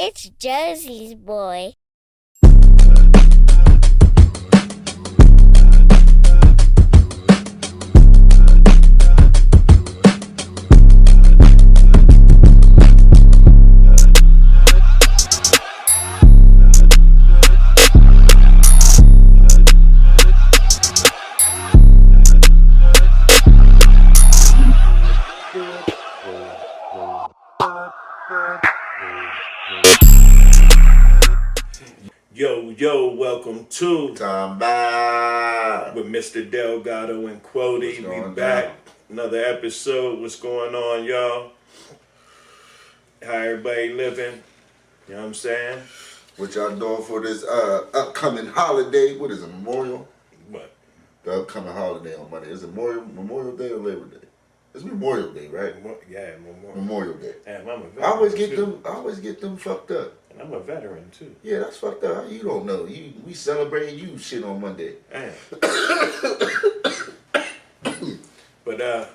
It's Josie's boy. Yo, welcome to Talkin Bout with Mr. Delgado and Qwodie. We back. Another episode. What's going on, y'all? How everybody living? You know what I'm saying? What y'all doing for this upcoming holiday? What is it, Memorial? What? The upcoming holiday on Monday. Is it Memorial Day or Labor Day? It's Memorial Day, right? Yeah, Memorial Day. Damn, I'm a veteran. I always get them fucked up. And I'm a veteran too. Yeah, that's fucked up. You don't know. We celebrating you shit on Monday. Damn. But I'm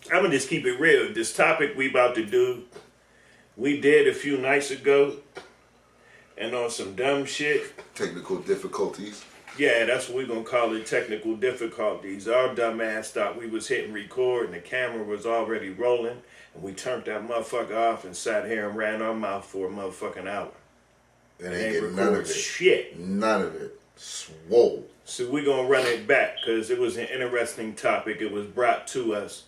gonna just keep it real. This topic we about to do, we did a few nights ago, and on some dumb shit. Technical difficulties. Yeah, that's what we're gonna call it, technical difficulties. Our dumb ass thought we was hitting record and the camera was already rolling, and we turned that motherfucker off and sat here and ran our mouth for a motherfucking hour. And ain't getting none of it. Shit. None of it. Swole. So we're gonna run it back because it was an interesting topic. It was brought to us.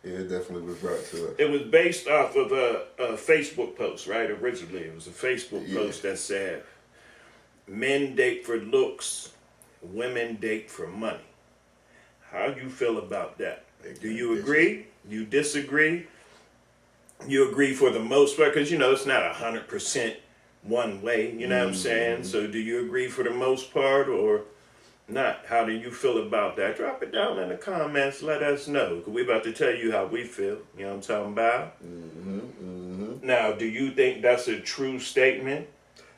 Yeah, it definitely was brought to us. It was based off of a Facebook post, right? Originally, it was a Facebook post that said, "Men date for looks, women date for money." How you feel about that? Do you agree? You disagree? You agree for the most part? Because, it's not 100% one way, you know what I'm saying? So do you agree for the most part or not? How do you feel about that? Drop it down in the comments. Let us know. Because we're about to tell you how we feel. You know what I'm talking about? Now, do you think that's a true statement?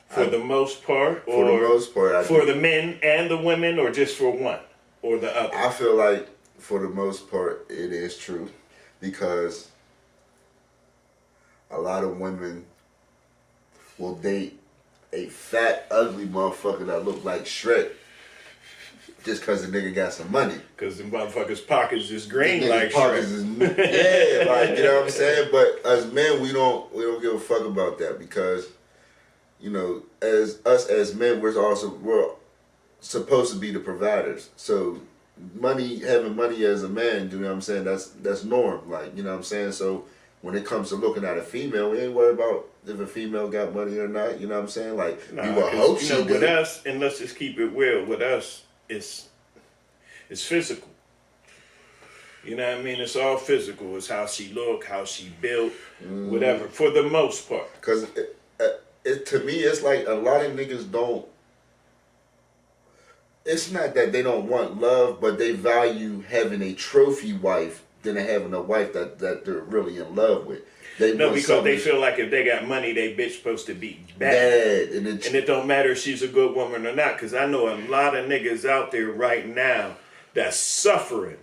For the most part? Or for the most part. For the men and the women, or just for one? Or the other? I feel like for the most part it is true. Because a lot of women will date a fat, ugly motherfucker that look like Shrek just because the nigga got some money. Because the motherfucker's pockets is green like Shrek. Yeah, like, you know what I'm saying? But as men, we don't give a fuck about that because, as men, we're supposed to be the providers. So having money as a man, you know what I'm saying? That's norm. Like, you know what I'm saying? So when it comes to looking at a female, we ain't worried about if a female got money or not. You know what I'm saying? Like, we will hope she do. With us, and let's just keep it real, with us, it's physical. You know what I mean? It's all physical. It's how she look, how she built, whatever, for the most part. Because to me, it's like a lot of niggas don't. It's not that they don't want love, but they value having a trophy wife than having a wife that they're really in love with. Because they feel like if they got money, they bitch supposed to be bad. And it don't matter if she's a good woman or not. Because I know a lot of niggas out there right now that's suffering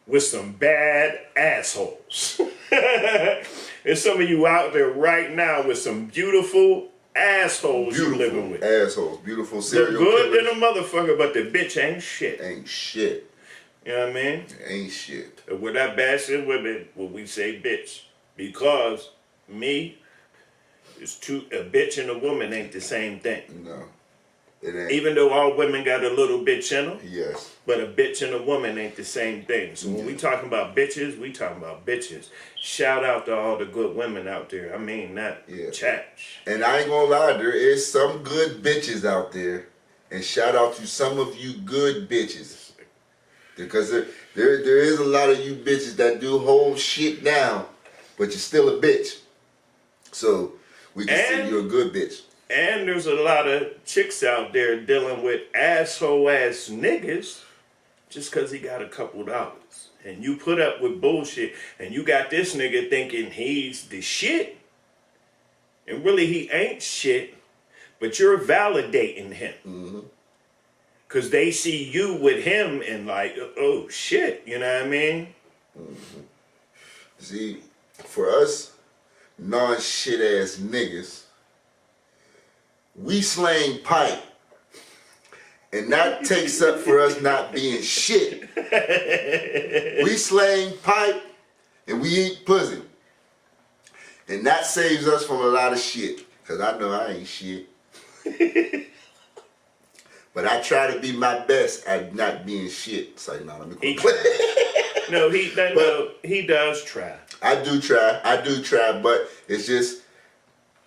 with some bad assholes. There's some of you out there right now with some beautiful assholes you living with. Assholes, beautiful serial killers. They're good killers. than a motherfucker, but the bitch ain't shit. Ain't shit. You know what I mean? Ain't shit. And we're not bashing women when we say bitch. Because a bitch and a woman ain't the same thing. No, it ain't. Even though all women got a little bitch in them. Yes. But a bitch and a woman ain't the same thing. So when we talking about bitches, we talking about bitches. Shout out to all the good women out there. I mean, not chat. And I ain't gonna lie, there is some good bitches out there. And shout out to some of you good bitches. Because there is a lot of you bitches that do hold shit down, but you're still a bitch. So we can say you're a good bitch. And there's a lot of chicks out there dealing with asshole ass niggas just because he got a couple dollars. And you put up with bullshit, and you got this nigga thinking he's the shit. And really he ain't shit, but you're validating him. Because they see you with him and like, oh shit, you know what I mean? See, for us non-shit ass niggas, we slang pipe. And that takes up for us not being shit. We slang pipe and we eat pussy. And that saves us from a lot of shit. Cause I know I ain't shit. But I try to be my best at not being shit. It's like, no, let me quit. He does try. I do try, but it's just,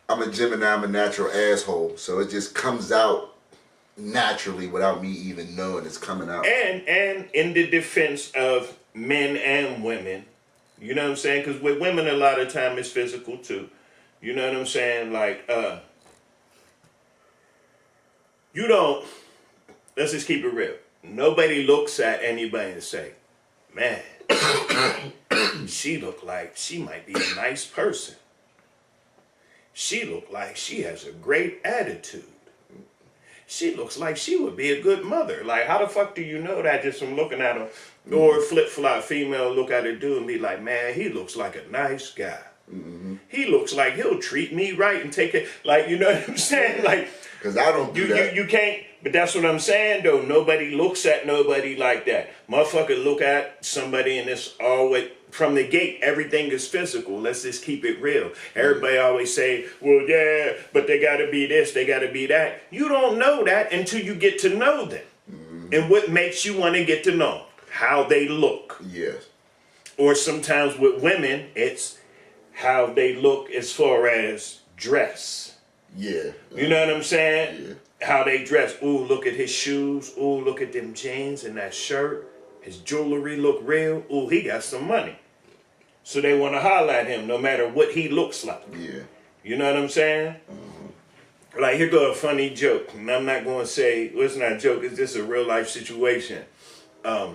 I'm a Gemini, I'm a natural asshole. So it just comes out naturally without me even knowing it's coming out. And in the defense of men and women, you know what I'm saying? Because with women, a lot of time it's physical too. You know what I'm saying? Like, you don't, let's just keep it real. Nobody looks at anybody and say, man, she look like she might be a nice person. She look like she has a great attitude. She looks like she would be a good mother. Like, how the fuck do you know that just from looking at him? Mm-hmm. Or flip-flop female look at a dude and be like, man, he looks like a nice guy. Mm-hmm. He looks like he'll treat me right and take it. Like, you know what I'm saying? Like, because I don't do that. You can't, but that's what I'm saying, though. Nobody looks at nobody like that. Motherfucker look at somebody and it's always, from the gate, everything is physical. Let's just keep it real. Everybody always say, well, yeah, but they got to be this, they got to be that. You don't know that until you get to know them. Mm-hmm. And what makes you want to get to know? How they look. Yes. Or sometimes with women, it's how they look as far as dress. Yeah. You know what I'm saying? Yeah. How they dress. Ooh, look at his shoes. Ooh, look at them jeans and that shirt. His jewelry look real. Ooh, he got some money. So they want to holler at him no matter what he looks like. Yeah. You know what I'm saying? Mm-hmm. Like, here go a funny joke. And I'm not going to say, well, it's not a joke. It's just a real life situation. I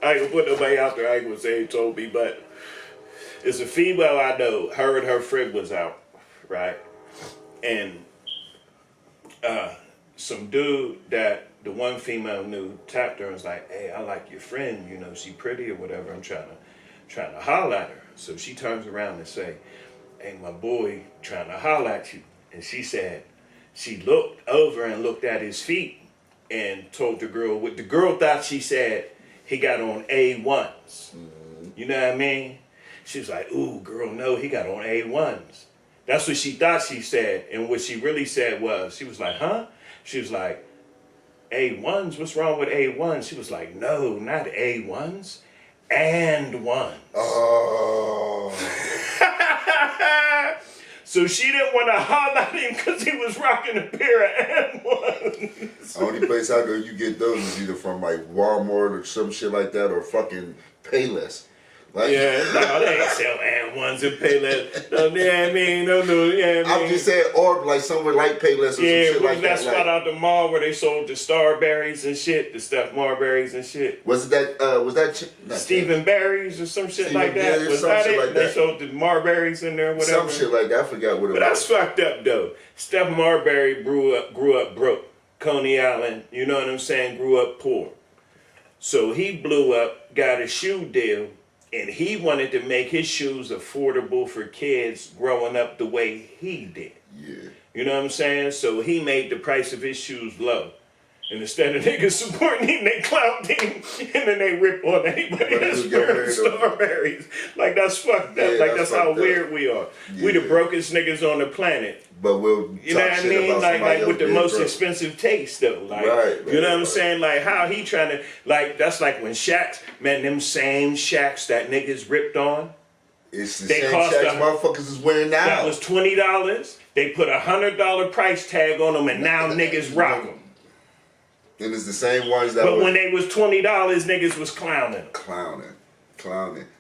ain't gonna put nobody out there. I ain't gonna say he told me, but it's a female I know. Her and her friend was out, right? And some dude that the one female knew tapped her and was like, hey, I like your friend, you know, she pretty or whatever. I'm trying to holler at her. So she turns around and say, hey, my boy trying to holler at you. And she said, she looked over and looked at his feet and told the girl what the girl thought she said he got on A1s. Mm-hmm. You know what I mean? She was like, ooh, girl, no, he got on A1s. That's what she thought she said. And what she really said was, she was like, huh? She was like, A1s? What's wrong with A1s? She was like, no, not A1s, and ones. Oh. So she didn't want to holler at him because he was rocking a pair of and ones. Only place I know you get those is either from like Walmart or some shit like that or fucking Payless. Like, yeah, no, they ain't sell and ones and Payless. No, yeah, I mean, no, yeah, I mean. I'm just saying, or like somewhere like Payless or some shit like that. Yeah, that spot out the mall where they sold the Starberries and shit, the stuffed Marberries and shit. Was that Stephen Berries or some shit like that? Was that it? Like they sold the Marberries in there, whatever. Some shit like that. I forgot what it was. But that's fucked up though. Steph Marbury grew up broke. Coney Island, you know what I'm saying, grew up poor. So he blew up, got a shoe deal. And he wanted to make his shoes affordable for kids growing up the way he did. Yeah. You know what I'm saying? So he made the price of his shoes low. And instead of niggas supporting him, they clout him, and then they rip on anybody that's wearing Starberries. Like, that's fucked up. Yeah, like, that's how weird we are. Yeah. We the brokest niggas on the planet. But we'll you know what I mean? Like with the most expensive taste, though. Like, right, you know what I'm saying? Like, how he trying to, like, that's like when Shaqs, man, them same Shaqs that niggas ripped on. It's the same Shaqs motherfuckers is wearing now. That was $20. They put $100 price tag on them, and now niggas rock them. And it's the same ones that. But when they was $20, niggas was clowning. Clowning.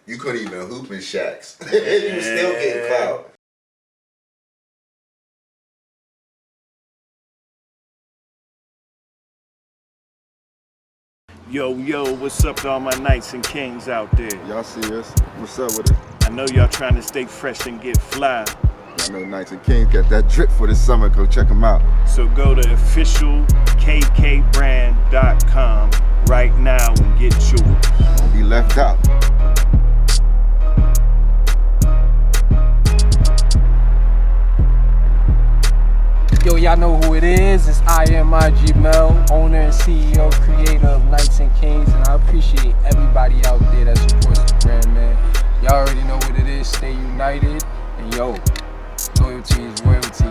You couldn't even hoop in Shaqs. You was still getting clout. Yo, what's up to all my knights and kings out there? Y'all see us? What's up with it? I know y'all trying to stay fresh and get fly. I know Knights and Kings got that drip for this summer. Go check them out. So go to officialkkbrand.com right now and get yours. Don't be left out. Yo, y'all know who it is. It's IMIG Mel, owner and CEO, creator of Knights and Kings, and I appreciate everybody out there that supports the brand, man. Y'all already know what it is. Stay united, and yo, loyalty is royalty.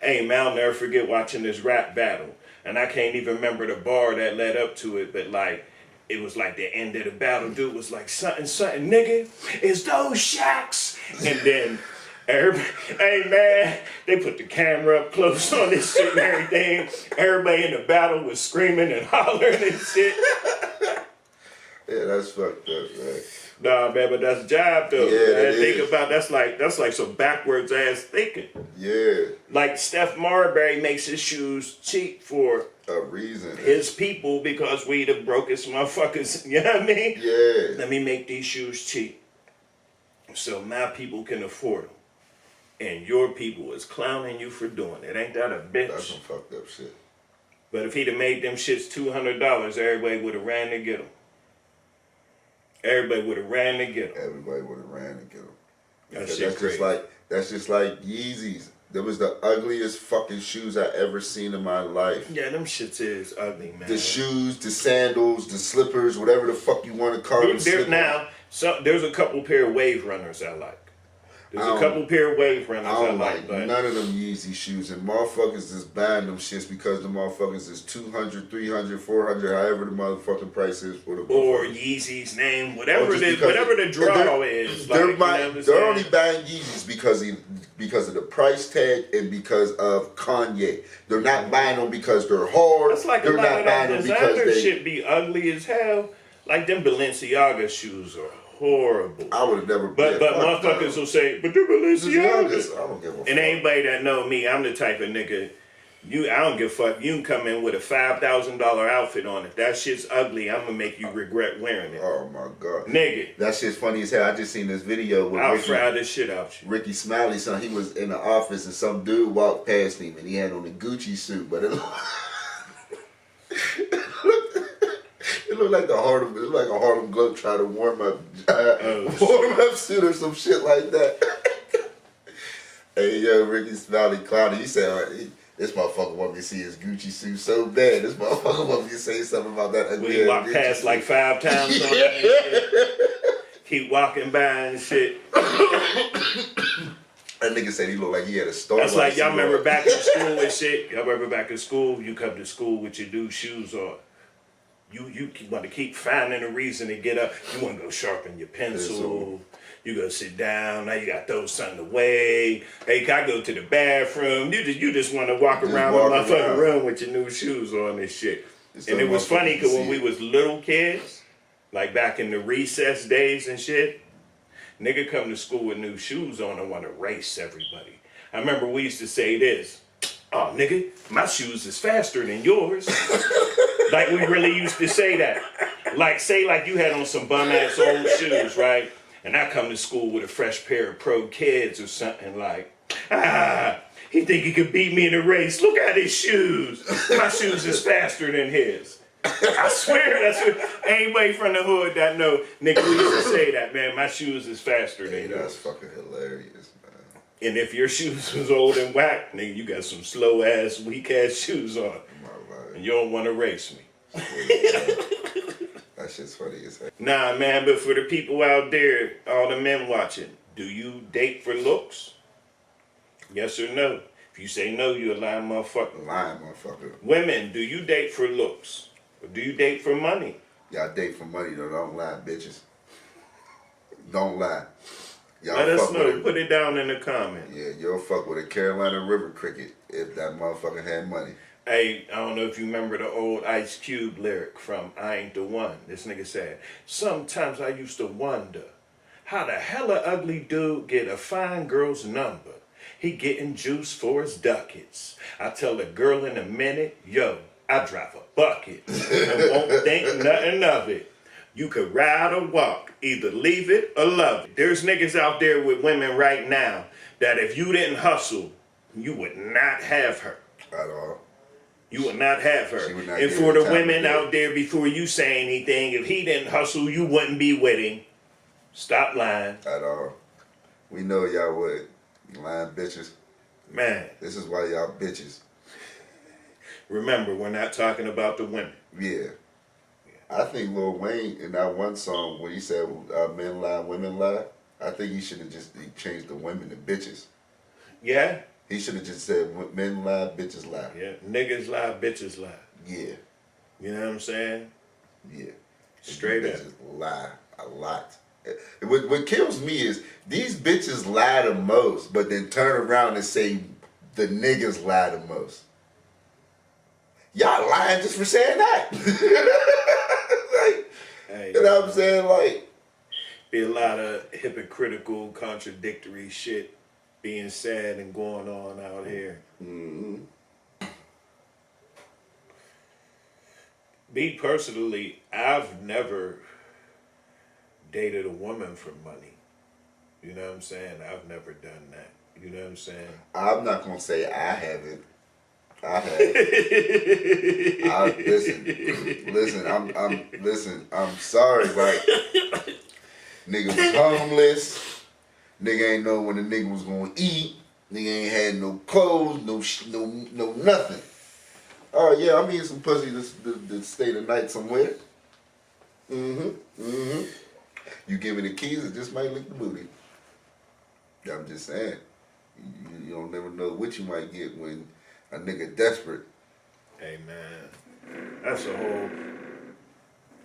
Hey man, I'll never forget watching this rap battle, and I can't even remember the bar that led up to it, but like, it was like the end of the battle. Dude was like, something, nigga, it's those shacks. And then, hey man, they put the camera up close on this shit and everything. Everybody in the battle was screaming and hollering and shit. Yeah, that's fucked up, man. Nah, man, but that's job though. Yeah, man. it Think is. about that's like some backwards ass thinking. Yeah, Like Steph Marbury makes his shoes cheap for a reason. his people because we the brokest motherfuckers. You know what I mean? Yeah. Let me make these shoes cheap so my people can afford them. And your people is clowning you for doing it. Ain't that a bitch? That's some fucked up shit. But if he'd have made them shits $200, everybody would have ran to get them. Everybody would have ran to get them. Everybody would have ran and get them. That Because shit crazy. that's just like Yeezys. That was the ugliest fucking shoes I ever seen in my life. Yeah, them shits is ugly, man. The shoes, the sandals, the slippers, whatever the fuck you want to call them. There's a couple pair of wave runners I like. There's a couple pair of wave runners I I don't like, like but none of them Yeezy shoes, and motherfuckers is buying them shits because the motherfuckers is 200, 300, 400, however the motherfucking price is for the or motherfuckers. Yeezy's name, whatever Or just it is, because whatever the draw is. They're, Like, buying, you know what I'm they're only saying? buying Yeezys because of the price tag and because of Kanye. They're not buying them because they're hard. That's like they're a lot not of buying that them because designer they. shit be ugly as hell. Like them Balenciaga shoes are horrible. I would have never. But yeah, fuck motherfuckers no. will say, but they're Balenciagas. I don't give a fuck. And anybody that know me, I'm the type of nigga. I don't give a fuck. You can come in with a $5,000 outfit on. If that shit's ugly, I'm gonna make you regret wearing it. Oh my god, Nigga, that shit's funny as hell. I just seen this video with I'll fry this shit out you. Ricky Smiley, son. He was in the office and some dude walked past him and he had on a Gucci suit, but it looked like a Harlem Globetrotter warm up suit or some shit like that. Hey yo, Ricky Smiley clowned. He said, "This motherfucker want me to see his Gucci suit so bad. This motherfucker want me to say something about that." When he walked past suit. like 5 times on that and shit. Keep walking by and shit. That nigga said he looked like he had a star. That's like y'all remember back in school and shit. Y'all remember back in school, you come to school with your new shoes on. You want to keep finding a reason to get up. You want to go sharpen your pencil. You go sit down. Now you got to throw something away. Hey, can I go to the bathroom? You just want to walk around the motherfucking room with your new shoes on and shit. And it was funny because when we was little kids, like back in the recess days and shit, nigga come to school with new shoes on and want to race everybody. I remember we used to say this. Oh, nigga, my shoes is faster than yours. Like we really used to say that. Like say like you had on some bum ass old shoes, right? And I come to school with a fresh pair of Pro Kids or something like, he think he could beat me in a race. Look at his shoes. My shoes is faster than his. I swear that's what anybody from the hood that know, nigga, we used to say that, man. My shoes is faster than yours. That's fucking hilarious, man. And if your shoes was old and whack, nigga, you got some slow ass, weak ass shoes on. And you don't want to race me. That shit's funny as hell. Nah, man, but for the people out there, all the men watching, do you date for looks? Yes or no? If you say no, you're a lying motherfucker. Lying motherfucker. Women, do you date for looks? Or do you date for money? Y'all date for money though. Don't lie, bitches. Don't lie. Y'all Let us fuck know. with it. Put it down in the comments. Yeah, you'll fuck with a Carolina River cricket if that motherfucker had money. Hey, I don't know if you remember the old Ice Cube lyric from I Ain't the One. This nigga said, sometimes I used to wonder how the hella ugly dude get a fine girl's number. He getting juice for his ducats. I tell the girl in a minute, yo, I drive a bucket and won't think nothing of it. You could ride or walk, either leave it or love it. There's niggas out there with women right now that if you didn't hustle, you would not have her. At all. You would not have her. She would not And give for you the time women to do out there, before you say anything, if he didn't hustle, you wouldn't be with him. Stop lying. At all. We know y'all would. Lying bitches. Man, This is why y'all bitches. remember, we're not talking about the women. Yeah. I think Lil Wayne in that one song where he said men lie, women lie, I think he should have just changed the women to bitches. Yeah? He should have just said men lie, bitches lie. Yeah. Niggas lie, bitches lie. Yeah. You know what I'm saying? Yeah. Straight up. Bitches lie a lot. What kills me is these bitches lie the most, but then turn around and say the niggas lie the most. Y'all lying just for saying that. Like, Hey, you know what I'm saying? Like, be a lot of hypocritical, contradictory shit being said and going on out here. mm-hmm. Me personally, I've never dated a woman for money. You know what I'm saying? I've never done that. You know what I'm saying? I'm not gonna say I haven't. I have. Listen. I'm sorry, like nigga was homeless. Nigga ain't know when the nigga was gonna eat. Nigga ain't had no clothes, no nothing. Oh yeah, I'm eating some pussy to stay the night somewhere. You give me the keys, it just might lick the booty. I'm just saying. You don't never know what you might get when a nigga desperate. Hey man, that's a whole.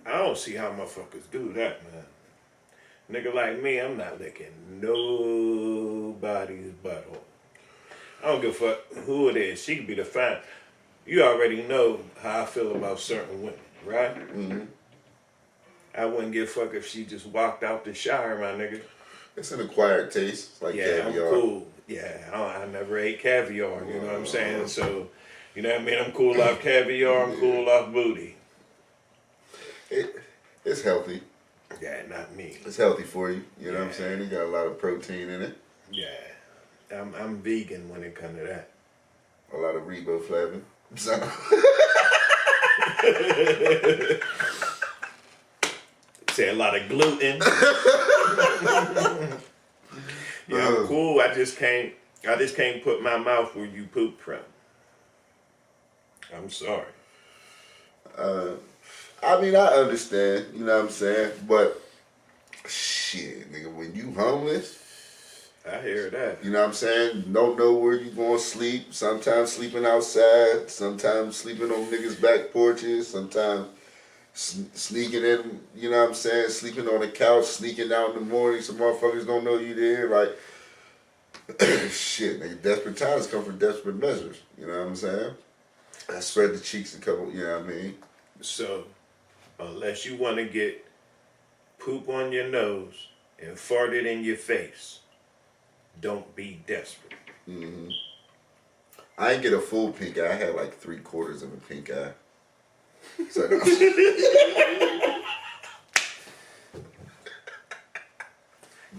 I don't see how motherfuckers do that, man. Nigga like me, I'm not licking nobody's butthole. I don't give a fuck who it is. She could be the fine. You already know how I feel about certain women, right? Mm-hmm. I wouldn't give a fuck if she just walked out the shower, my nigga. It's an acquired taste. It's like Yeah, caviar. I'm cool. Yeah, I never ate caviar, you know what I'm saying? So, you know what I mean? I'm cool off caviar, I'm cool off booty. It's healthy. Yeah, not me. It's healthy for you. You know what I'm saying? It got a lot of protein in it. Yeah, I'm vegan when it comes to that. A lot of riboflavin. So. Say a lot of gluten. Yeah, I'm cool. I just can't put my mouth where you poop from. I'm sorry. I mean, I understand, you know what I'm saying? But, shit, nigga, when you homeless, I hear that. you know what I'm saying? Don't know where you gonna sleep. Sometimes sleeping outside. Sometimes sleeping on niggas' back porches. Sometimes sneaking in, you know what I'm saying? Sleeping on the couch, sneaking out in the morning. Some motherfuckers don't know you there. Like, shit, nigga, desperate times come from desperate measures. You know what I'm saying? I spread the cheeks a couple, you know what I mean? So, unless you want to get poop on your nose and fart it in your face, don't be desperate. Mm-hmm. I ain't get a full pink eye. I had like 3/4 of a pink eye. So, no.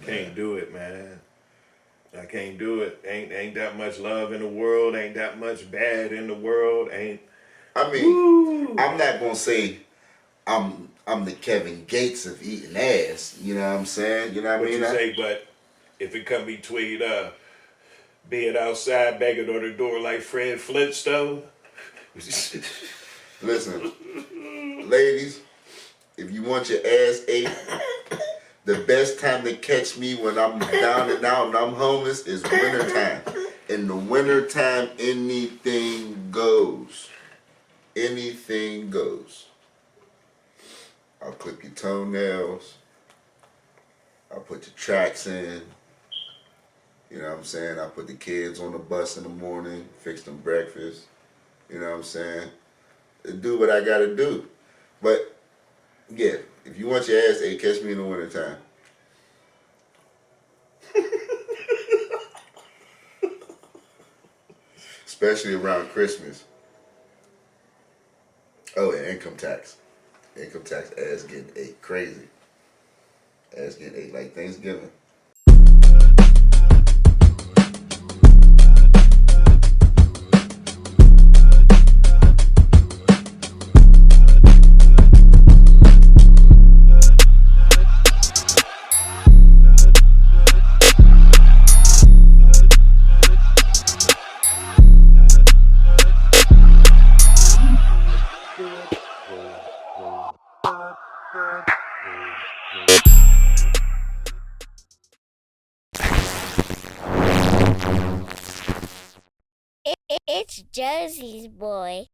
Can't do it, man. I can't do it. Ain't that much love in the world. Ain't that much bad in the world. Ain't. I mean, Woo. I'm not gonna say I'm the Kevin Gates of eating ass. You know what I'm saying? You know what I What mean? you say, but if it come between being outside begging on the door like Fred Flintstone. Listen, ladies, if you want your ass ate, the best time to catch me when I'm down and out and I'm homeless is wintertime. In the wintertime, anything goes. Anything goes. I'll clip your toenails. I'll put your tracks in. You know what I'm saying? I'll put the kids on the bus in the morning, fix them breakfast. You know what I'm saying? Do what I gotta do. But, yeah, if you want your ass ate, catch me in the wintertime. Especially around Christmas. Oh, and income tax. Income tax ass getting ate crazy. Ass getting ate like Thanksgiving. It's Josie's boy.